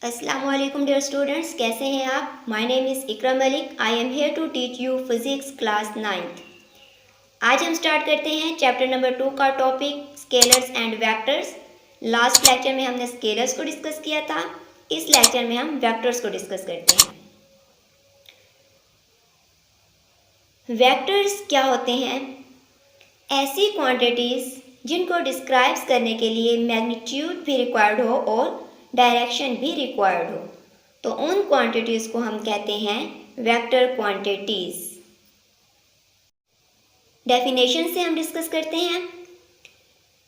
अस्सलाम वालेकुम dear students, कैसे हैं आप। My name is Iqra Malik. I am here to teach you physics class 9th। आज हम स्टार्ट करते हैं चैप्टर नंबर 2 का topic scalars and vectors. Last lecture में हमने स्केलर्स को डिस्कस किया था, इस लेक्चर में हम वेक्टर्स को डिस्कस करते हैं। वेक्टर्स क्या होते हैं? ऐसी क्वांटिटीज़ जिनको डिस्क्राइब्स करने के लिए मैग्नीट्यूड भी रिक्वायर्ड हो और डायरेक्शन भी रिक्वायर्ड हो, तो उन क्वांटिटीज़ को हम कहते हैं वेक्टर क्वांटिटीज़। डेफिनेशन से हम डिस्कस करते हैं।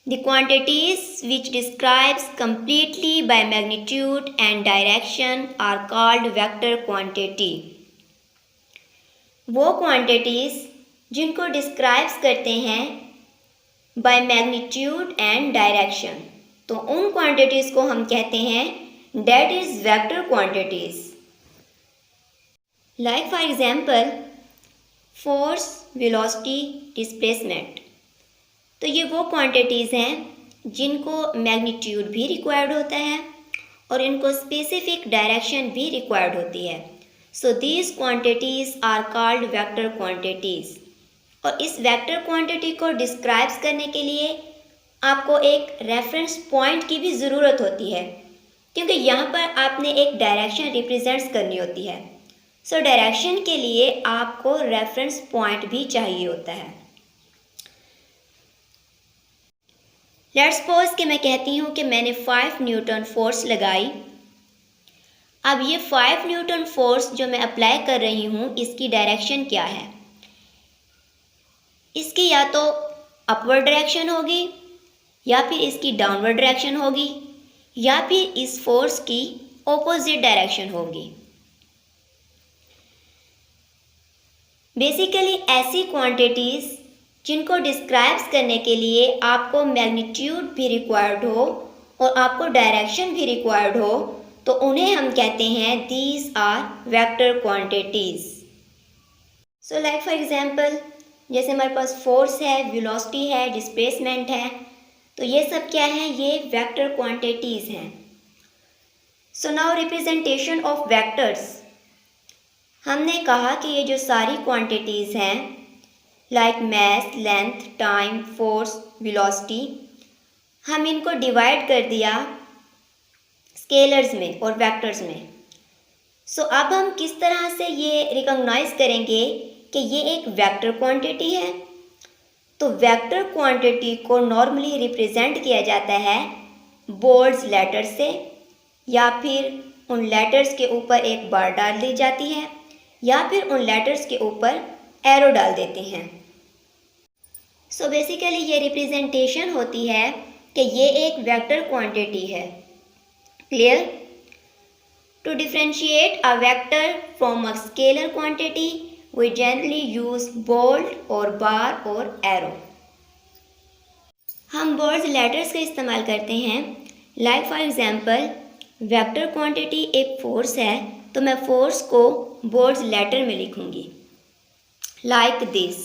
The quantities which describes completely by magnitude and direction are called vector quantity. वो क्वांटिटीज़ जिनको डिस्क्राइब्स करते हैं बाय मैग्नीट्यूड एंड डायरेक्शन, तो उन क्वांटिटीज़ को हम कहते हैं that is vector quantities. Like for example force, velocity, displacement. तो ये वो क्वांटिटीज़ हैं जिनको मैग्नीट्यूड भी रिक्वायर्ड होता है और इनको स्पेसिफिक डायरेक्शन भी रिक्वायर्ड होती है। So these quantities are called vector quantities. और इस वेक्टर क्वांटिटी को डिस्क्राइब्स करने के लिए आपको एक रेफरेंस पॉइंट की भी ज़रूरत होती है, क्योंकि यहाँ पर आपने एक डायरेक्शन रिप्रेजेंट्स करनी होती है। सो डायरेक्शन के लिए आपको रेफरेंस पॉइंट भी चाहिए होता है। लेट्स सपोज कि मैं कहती हूँ कि मैंने 5 न्यूटन फोर्स लगाई। अब ये 5 न्यूटन फोर्स जो मैं अप्लाई कर रही हूँ, इसकी डायरेक्शन क्या है? इसकी या तो अपवर्ड डायरेक्शन होगी, या फिर इसकी डाउनवर्ड डायरेक्शन होगी, या फिर इस फोर्स की ऑपोजिट डायरेक्शन होगी। बेसिकली ऐसी क्वांटिटीज़ जिनको डिस्क्राइब्स करने के लिए आपको मैग्नीट्यूड भी रिक्वायर्ड हो और आपको डायरेक्शन भी रिक्वायर्ड हो, तो उन्हें हम कहते हैं these are vector quantities. So like for example, जैसे हमारे पास फोर्स है, वेलोसिटी है, डिस्प्लेसमेंट है, तो ये सब क्या है? ये वेक्टर क्वांटिटीज़ हैं। So now representation of vectors. हमने कहा कि ये जो सारी क्वांटिटीज़ हैं like mass, length, time, force, velocity, हम इनको डिवाइड कर दिया स्केलर्स में और वेक्टर्स में। सो अब हम किस तरह से ये रिकॉग्नाइज करेंगे कि ये एक वेक्टर क्वांटिटी है? तो वेक्टर क्वांटिटी को नॉर्मली रिप्रेजेंट किया जाता है बोल्ड लेटर से, या फिर उन लेटर्स के ऊपर एक बार डाल दी जाती है, या फिर उन लेटर्स के ऊपर एरो डाल देते हैं। सो बेसिकली ये रिप्रेजेंटेशन होती है कि ये एक वेक्टर क्वांटिटी है। Clear? To differentiate a vector from a scalar quantity we generally use bold और बार और एरो। हम बोल्ड लेटर्स का इस्तेमाल करते हैं। Like for example, vector quantity एक फोर्स है, तो मैं फोर्स को बोल्ड लेटर में लिखूंगी लाइक दिस।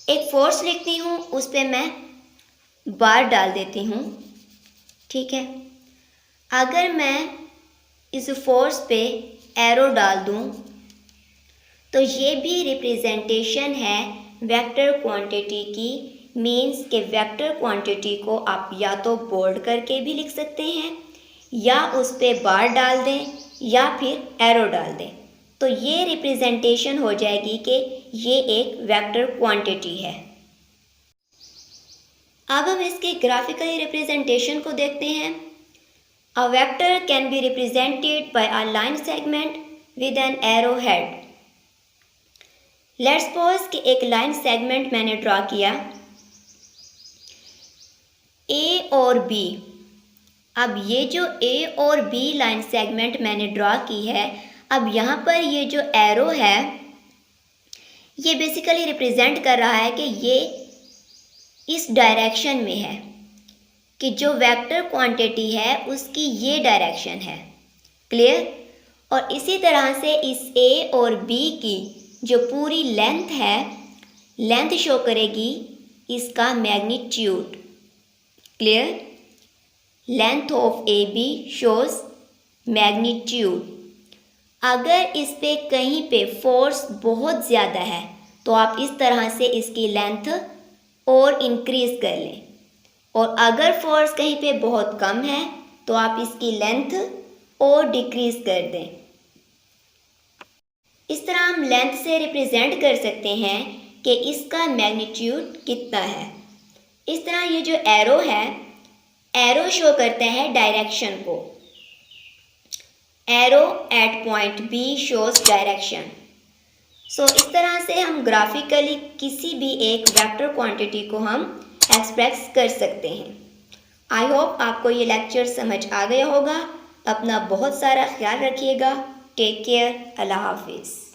एक फोर्स लिखती हूँ, उस पर मैं बार डाल देती हूँ। ठीक है, अगर मैं इस फोर्स पे एरो डाल दूँ तो ये भी रिप्रेजेंटेशन है वेक्टर क्वांटिटी की। मीन्स के वेक्टर क्वांटिटी को आप या तो बोल्ड करके भी लिख सकते हैं, या उस पर बार डाल दें, या फिर एरो डाल दें, तो ये रिप्रेजेंटेशन हो जाएगी कि ये एक वेक्टर क्वांटिटी है। अब हम इसके ग्राफिकली रिप्रेजेंटेशन को देखते हैं। A vector can be represented by a line segment with an arrow head. Let's suppose कि एक लाइन सेगमेंट मैंने ड्रॉ किया ए और बी। अब ये जो ए और बी लाइन सेगमेंट मैंने ड्रॉ की है, अब यहाँ पर ये जो एरो है ये बेसिकली रिप्रेजेंट कर रहा है कि ये इस डायरेक्शन में है, कि जो वेक्टर क्वांटिटी है उसकी ये डायरेक्शन है। क्लियर? और इसी तरह से इस ए और बी की जो पूरी लेंथ है, लेंथ शो करेगी इसका magnitude. Clear? Length of A B shows magnitude. अगर इस पे कहीं पे फोर्स बहुत ज़्यादा है तो आप इस तरह से इसकी लेंथ और इंक्रीज़ कर लें, और अगर फोर्स कहीं पे बहुत कम है तो आप इसकी लेंथ और डिक्रीज़ कर दें। इस तरह हम लेंथ से रिप्रेजेंट कर सकते हैं कि इसका मैग्नीट्यूड कितना है। इस तरह ये जो एरो है, एरो शो करता है डायरेक्शन को। Arrow at point B shows direction. So इस तरह से हम ग्राफिकली किसी भी एक वेक्टर क्वांटिटी को हम एक्सप्रेस कर सकते हैं। आई होप आपको ये लेक्चर समझ आ गया होगा। अपना बहुत सारा ख्याल रखिएगा। Take care. अल्लाह हाफिज़।